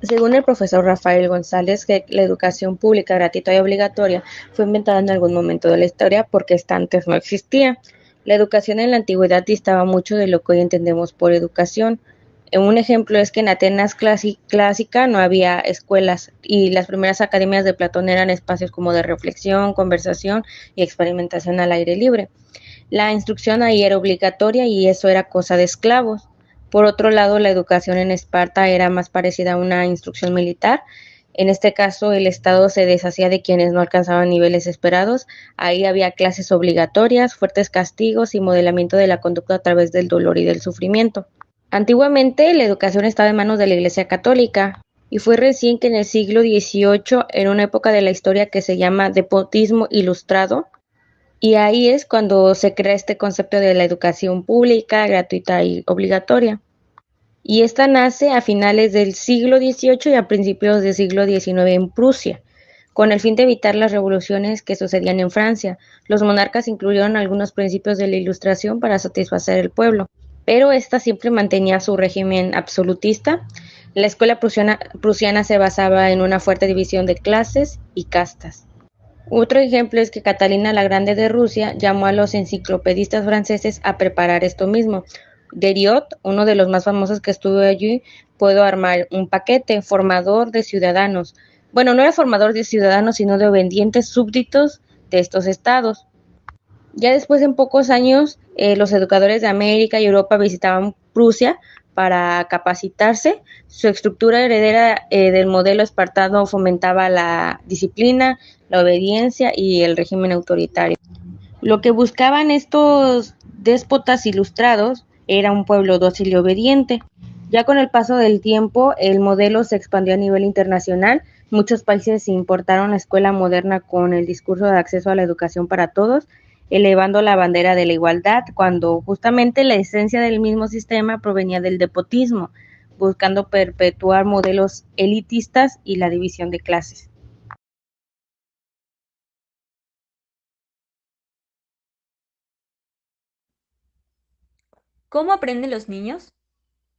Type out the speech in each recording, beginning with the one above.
Según el profesor Rafael González, que la educación pública gratuita y obligatoria fue inventada en algún momento de la historia porque esta antes no existía. La educación en la antigüedad distaba mucho de lo que hoy entendemos por educación. Un ejemplo es que en Atenas clásica no había escuelas y las primeras academias de Platón eran espacios como de reflexión, conversación y experimentación al aire libre. La instrucción ahí era obligatoria y eso era cosa de esclavos. Por otro lado, la educación en Esparta era más parecida a una instrucción militar. En este caso, el Estado se deshacía de quienes no alcanzaban niveles esperados. Ahí había clases obligatorias, fuertes castigos y modelamiento de la conducta a través del dolor y del sufrimiento. Antiguamente, la educación estaba en manos de la Iglesia Católica y fue recién que en el siglo XVIII, en una época de la historia que se llama despotismo ilustrado, y ahí es cuando se crea este concepto de la educación pública, gratuita y obligatoria. Y esta nace a finales del siglo XVIII y a principios del siglo XIX en Prusia, con el fin de evitar las revoluciones que sucedían en Francia. Los monarcas incluyeron algunos principios de la Ilustración para satisfacer al pueblo, pero esta siempre mantenía su régimen absolutista. La escuela prusiana se basaba en una fuerte división de clases y castas. Otro ejemplo es que Catalina la Grande de Rusia llamó a los enciclopedistas franceses a preparar esto mismo. Deriot, uno de los más famosos que estuvo allí, pudo armar un paquete formador de ciudadanos. Bueno, no era formador de ciudadanos, sino de obedientes súbditos de estos estados. Ya después, en pocos años, los educadores de América y Europa visitaban Prusia para capacitarse. Su estructura heredera del modelo espartano fomentaba la disciplina, la obediencia y el régimen autoritario. Lo que buscaban estos déspotas ilustrados era un pueblo dócil y obediente. Ya con el paso del tiempo, el modelo se expandió a nivel internacional. Muchos países importaron la escuela moderna con el discurso de acceso a la educación para todos, elevando la bandera de la igualdad, cuando justamente la esencia del mismo sistema provenía del despotismo, buscando perpetuar modelos elitistas y la división de clases. ¿Cómo aprenden los niños?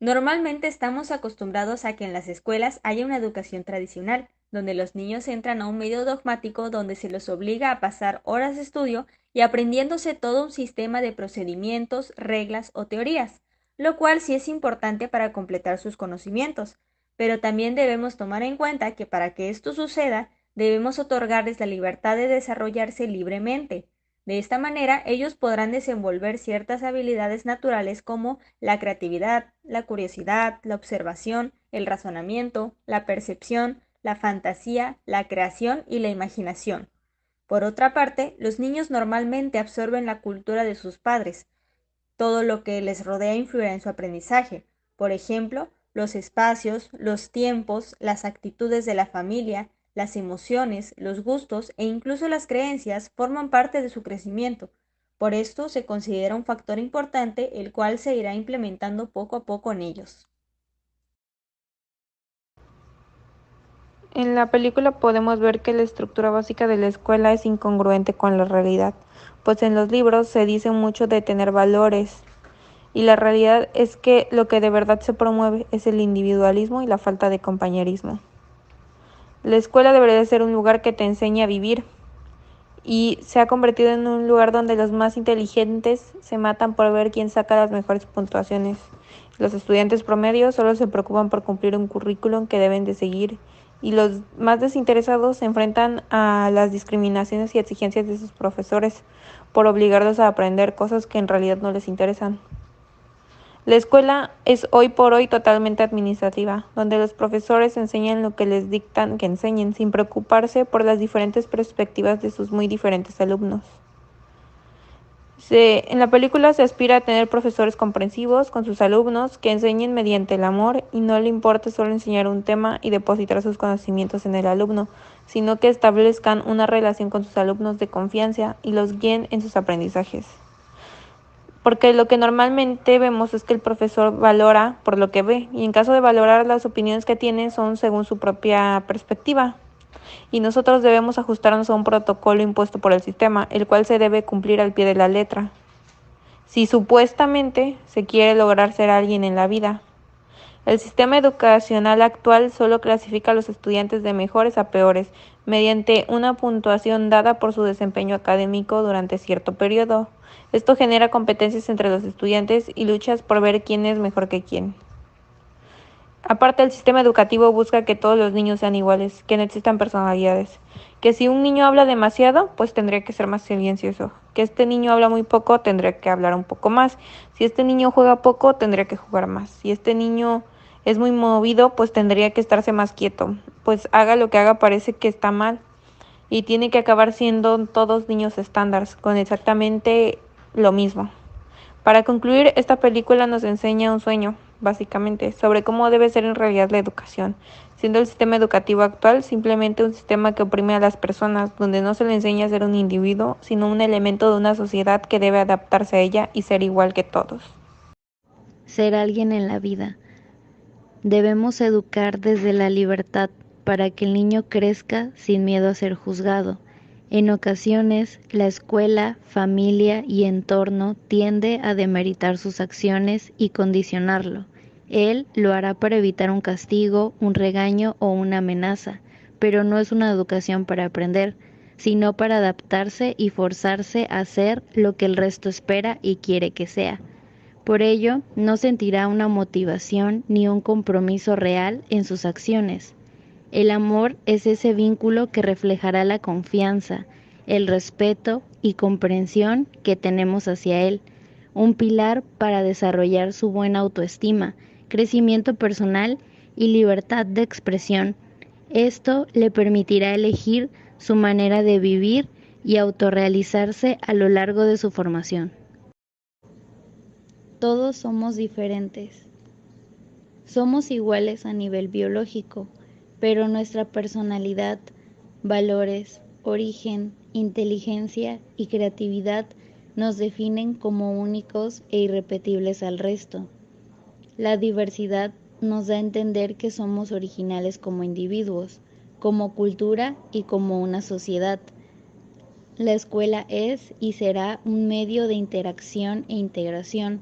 Normalmente estamos acostumbrados a que en las escuelas haya una educación tradicional, donde los niños entran a un medio dogmático donde se los obliga a pasar horas de estudio y aprendiéndose todo un sistema de procedimientos, reglas o teorías, lo cual sí es importante para completar sus conocimientos, pero también debemos tomar en cuenta que para que esto suceda, debemos otorgarles la libertad de desarrollarse libremente. De esta manera, ellos podrán desenvolver ciertas habilidades naturales como la creatividad, la curiosidad, la observación, el razonamiento, la percepción, la fantasía, la creación y la imaginación. Por otra parte, los niños normalmente absorben la cultura de sus padres. Todo lo que les rodea influirá en su aprendizaje. Por ejemplo, los espacios, los tiempos, las actitudes de la familia, las emociones, los gustos e incluso las creencias forman parte de su crecimiento. Por esto se considera un factor importante el cual se irá implementando poco a poco en ellos. En la película podemos ver que la estructura básica de la escuela es incongruente con la realidad, pues en los libros se dice mucho de tener valores, y la realidad es que lo que de verdad se promueve es el individualismo y la falta de compañerismo. La escuela debería ser un lugar que te enseñe a vivir, y se ha convertido en un lugar donde los más inteligentes se matan por ver quién saca las mejores puntuaciones. Los estudiantes promedios solo se preocupan por cumplir un currículum que deben de seguir, y los más desinteresados se enfrentan a las discriminaciones y exigencias de sus profesores por obligarlos a aprender cosas que en realidad no les interesan. La escuela es hoy por hoy totalmente administrativa, donde los profesores enseñan lo que les dictan que enseñen, sin preocuparse por las diferentes perspectivas de sus muy diferentes alumnos. En la película se aspira a tener profesores comprensivos con sus alumnos, que enseñen mediante el amor y no le importa solo enseñar un tema y depositar sus conocimientos en el alumno, sino que establezcan una relación con sus alumnos de confianza y los guíen en sus aprendizajes. Porque lo que normalmente vemos es que el profesor valora por lo que ve, y en caso de valorar, las opiniones que tiene son según su propia perspectiva, y nosotros debemos ajustarnos a un protocolo impuesto por el sistema, el cual se debe cumplir al pie de la letra, si supuestamente se quiere lograr ser alguien en la vida. El sistema educacional actual solo clasifica a los estudiantes de mejores a peores, mediante una puntuación dada por su desempeño académico durante cierto periodo. Esto genera competencias entre los estudiantes y luchas por ver quién es mejor que quién. Aparte, el sistema educativo busca que todos los niños sean iguales, que no existan personalidades. Que si un niño habla demasiado, pues tendría que ser más silencioso. Que este niño habla muy poco, tendría que hablar un poco más. Si este niño juega poco, tendría que jugar más. Si este niño es muy movido, pues tendría que estarse más quieto. Pues haga lo que haga, parece que está mal. Y tiene que acabar siendo todos niños estándares, con exactamente lo mismo. Para concluir, esta película nos enseña un sueño, básicamente, sobre cómo debe ser en realidad la educación, siendo el sistema educativo actual simplemente un sistema que oprime a las personas, donde no se le enseña a ser un individuo, sino un elemento de una sociedad que debe adaptarse a ella y ser igual que todos. Ser alguien en la vida. Debemos educar desde la libertad para que el niño crezca sin miedo a ser juzgado. En ocasiones, la escuela, familia y entorno tiende a demeritar sus acciones y condicionarlo. Él lo hará para evitar un castigo, un regaño o una amenaza, pero no es una educación para aprender, sino para adaptarse y forzarse a hacer lo que el resto espera y quiere que sea. Por ello, no sentirá una motivación ni un compromiso real en sus acciones. El amor es ese vínculo que reflejará la confianza, el respeto y comprensión que tenemos hacia él, un pilar para desarrollar su buena autoestima, crecimiento personal y libertad de expresión. Esto le permitirá elegir su manera de vivir y autorrealizarse a lo largo de su formación. Todos somos diferentes. Somos iguales a nivel biológico, pero nuestra personalidad, valores, origen, inteligencia y creatividad nos definen como únicos e irrepetibles al resto. La diversidad nos da a entender que somos originales como individuos, como cultura y como una sociedad. La escuela es y será un medio de interacción e integración,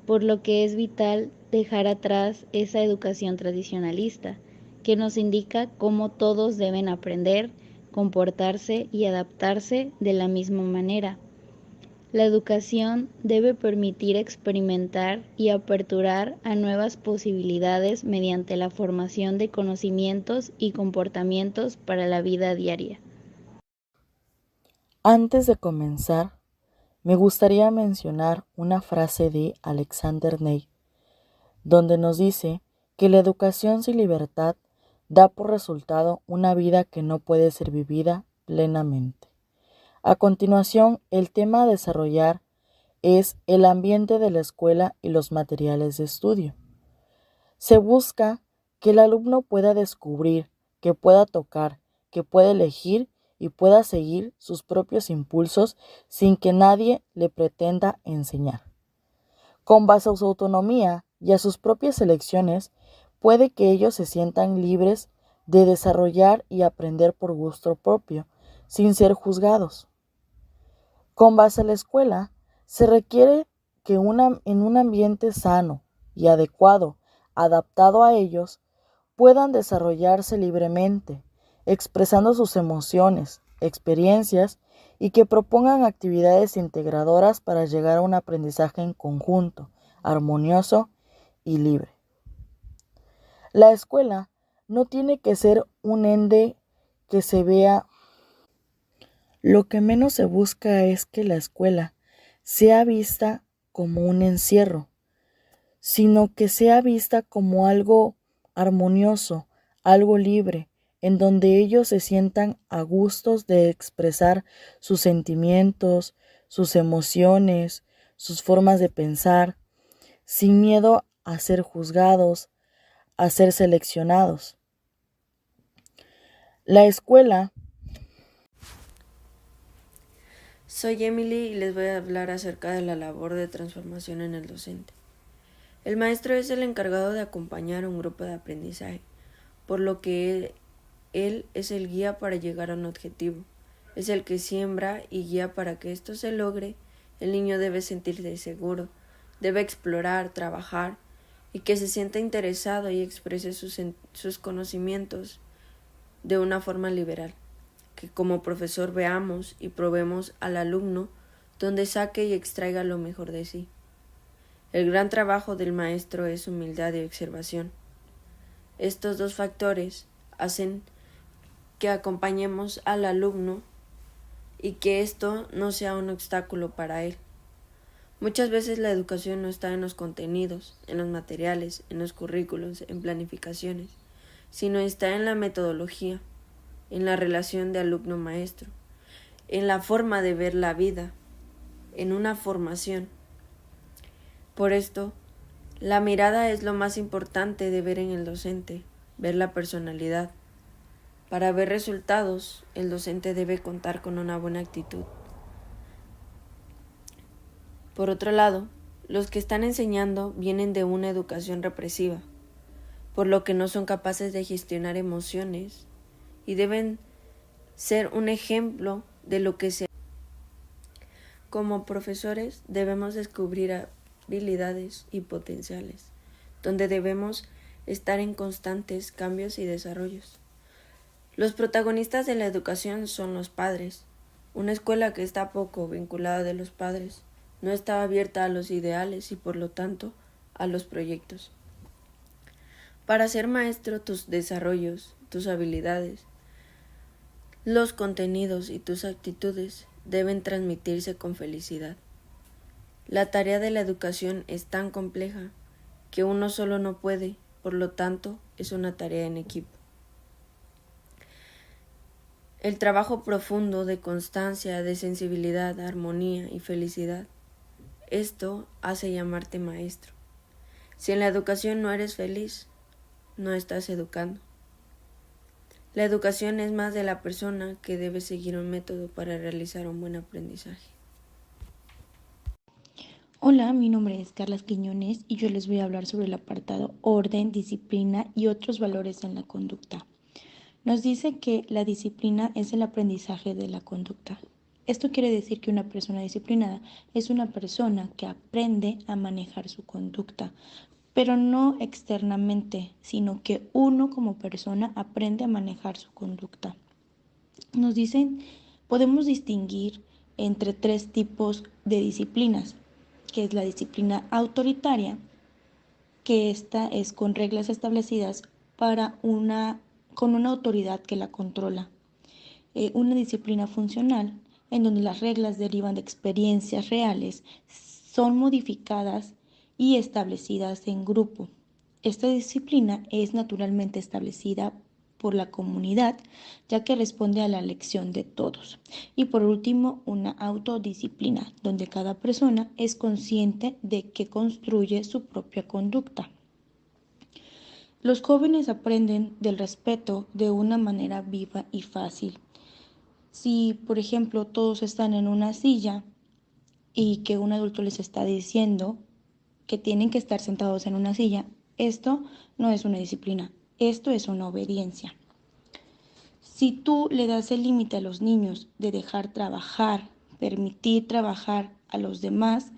por lo que es vital dejar atrás esa educación tradicionalista, que nos indica cómo todos deben aprender, comportarse y adaptarse de la misma manera. La educación debe permitir experimentar y aperturar a nuevas posibilidades mediante la formación de conocimientos y comportamientos para la vida diaria. Antes de comenzar, me gustaría mencionar una frase de Alexander Ney, donde nos dice que la educación sin libertad da por resultado una vida que no puede ser vivida plenamente. A continuación, el tema a desarrollar es el ambiente de la escuela y los materiales de estudio. Se busca que el alumno pueda descubrir, que pueda tocar, que pueda elegir y pueda seguir sus propios impulsos sin que nadie le pretenda enseñar. Con base a su autonomía y a sus propias elecciones, puede que ellos se sientan libres de desarrollar y aprender por gusto propio, sin ser juzgados. Con base a la escuela, se requiere que en un ambiente sano y adecuado, adaptado a ellos, puedan desarrollarse libremente, expresando sus emociones, experiencias y que propongan actividades integradoras para llegar a un aprendizaje en conjunto, armonioso y libre. La escuela no tiene que ser un ente que se vea. Lo que menos se busca es que la escuela sea vista como un encierro, sino que sea vista como algo armonioso, algo libre, en donde ellos se sientan a gustos de expresar sus sentimientos, sus emociones, sus formas de pensar, sin miedo a ser juzgados, a ser seleccionados. La escuela. Soy Emily y les voy a hablar acerca de la labor de transformación en el docente. El maestro es el encargado de acompañar a un grupo de aprendizaje, por lo que él es el guía para llegar a un objetivo. Es el que siembra y guía para que esto se logre. El niño debe sentirse seguro, debe explorar, trabajar y que se sienta interesado y exprese sus conocimientos de una forma liberal, que como profesor veamos y probemos al alumno donde saque y extraiga lo mejor de sí. El gran trabajo del maestro es humildad y observación. Estos dos factores hacen que acompañemos al alumno y que esto no sea un obstáculo para él. Muchas veces la educación no está en los contenidos, en los materiales, en los currículos, en planificaciones, sino está en la metodología, en la relación de alumno-maestro, en la forma de ver la vida, en una formación. Por esto, la mirada es lo más importante de ver en el docente, ver la personalidad. Para ver resultados, el docente debe contar con una buena actitud. Por otro lado, los que están enseñando vienen de una educación represiva, por lo que no son capaces de gestionar emociones y deben ser un ejemplo de lo que se. Como profesores debemos descubrir habilidades y potenciales, donde debemos estar en constantes cambios y desarrollos. Los protagonistas de la educación son los padres. Una escuela que está poco vinculada de los padres no está abierta a los ideales y por lo tanto a los proyectos. Para ser maestro, tus desarrollos, tus habilidades, los contenidos y tus actitudes deben transmitirse con felicidad. La tarea de la educación es tan compleja que uno solo no puede, por lo tanto, es una tarea en equipo. El trabajo profundo de constancia, de sensibilidad, armonía y felicidad. Esto hace llamarte maestro. Si en la educación no eres feliz, no estás educando. La educación es más de la persona que debe seguir un método para realizar un buen aprendizaje. Hola, mi nombre es Carla Quiñones y yo les voy a hablar sobre el apartado orden, disciplina y otros valores en la conducta. Nos dice que la disciplina es el aprendizaje de la conducta. Esto quiere decir que una persona disciplinada es una persona que aprende a manejar su conducta, pero no externamente, sino que uno como persona aprende a manejar su conducta. Nos dicen, podemos distinguir entre 3 tipos de disciplinas, que es la disciplina autoritaria, que esta es con reglas establecidas con una autoridad que la controla. Una disciplina funcional, en donde las reglas derivan de experiencias reales, son modificadas y establecidas en grupo. Esta disciplina es naturalmente establecida por la comunidad, ya que responde a la elección de todos. Y por último, una autodisciplina, donde cada persona es consciente de que construye su propia conducta. Los jóvenes aprenden del respeto de una manera viva y fácil. Si, por ejemplo, todos están en una silla y que un adulto les está diciendo que tienen que estar sentados en una silla, esto no es una disciplina, esto es una obediencia. Si tú le das el límite a los niños de dejar trabajar, permitir trabajar a los demás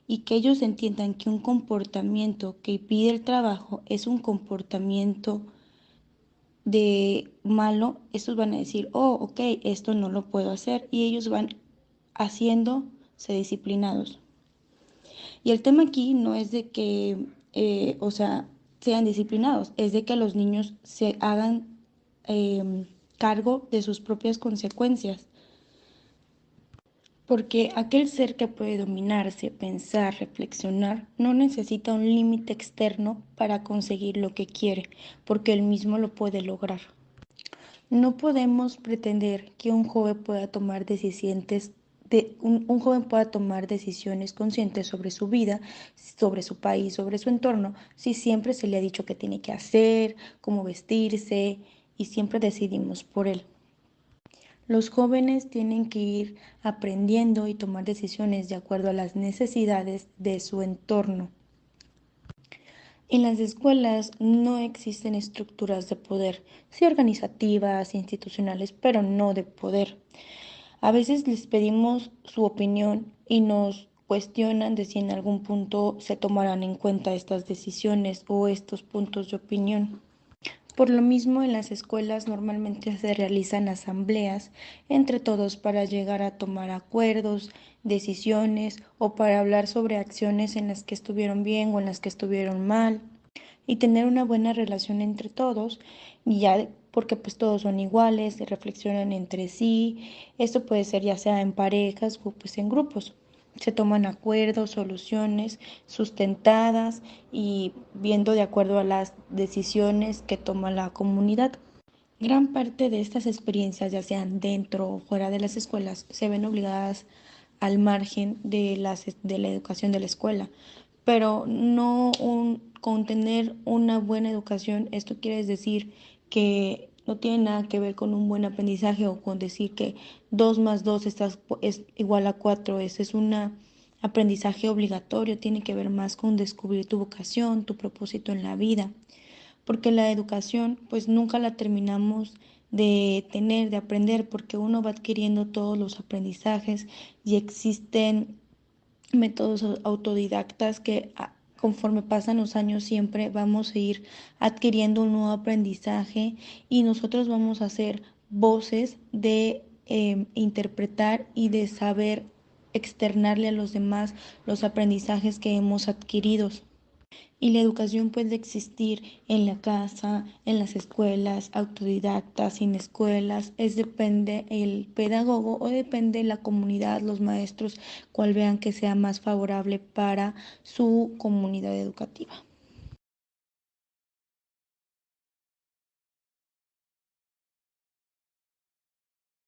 y que ellos entiendan que un comportamiento que impide el trabajo es un comportamiento de malo, estos van a decir, oh, ok, esto no lo puedo hacer, y ellos van haciéndose disciplinados. Y el tema aquí no es de que, sean disciplinados, es de que los niños se hagan cargo de sus propias consecuencias. Porque aquel ser que puede dominarse, pensar, reflexionar, no necesita un límite externo para conseguir lo que quiere, porque él mismo lo puede lograr. No podemos pretender que un joven pueda tomar decisiones conscientes sobre su vida, sobre su país, sobre su entorno, si siempre se le ha dicho qué tiene que hacer, cómo vestirse, y siempre decidimos por él. Los jóvenes tienen que ir aprendiendo y tomar decisiones de acuerdo a las necesidades de su entorno. En las escuelas no existen estructuras de poder, sí organizativas, institucionales, pero no de poder. A veces les pedimos su opinión y nos cuestionan de si en algún punto se tomarán en cuenta estas decisiones o estos puntos de opinión. Por lo mismo, en las escuelas normalmente se realizan asambleas entre todos para llegar a tomar acuerdos, decisiones o para hablar sobre acciones en las que estuvieron bien o en las que estuvieron mal y tener una buena relación entre todos, y ya porque pues todos son iguales, se reflexionan entre sí. Esto puede ser ya sea en parejas o pues en grupos. Se toman acuerdos, soluciones sustentadas y viendo de acuerdo a las decisiones que toma la comunidad. Gran parte de estas experiencias, ya sean dentro o fuera de las escuelas, se ven obligadas al margen de la educación de la escuela, pero no con tener una buena educación. Esto quiere decir que no tiene nada que ver con un buen aprendizaje o con decir que 2 más 2 es igual a 4. Ese es un aprendizaje obligatorio, tiene que ver más con descubrir tu vocación, tu propósito en la vida, porque la educación pues nunca la terminamos de tener, de aprender, porque uno va adquiriendo todos los aprendizajes y existen métodos autodidactas que conforme pasan los años siempre vamos a ir adquiriendo un nuevo aprendizaje y nosotros vamos a ser voces de interpretar y de saber externarle a los demás los aprendizajes que hemos adquirido. Y la educación puede existir en la casa, en las escuelas, autodidactas, sin escuelas. Depende el pedagogo o depende la comunidad, los maestros, cuál vean que sea más favorable para su comunidad educativa.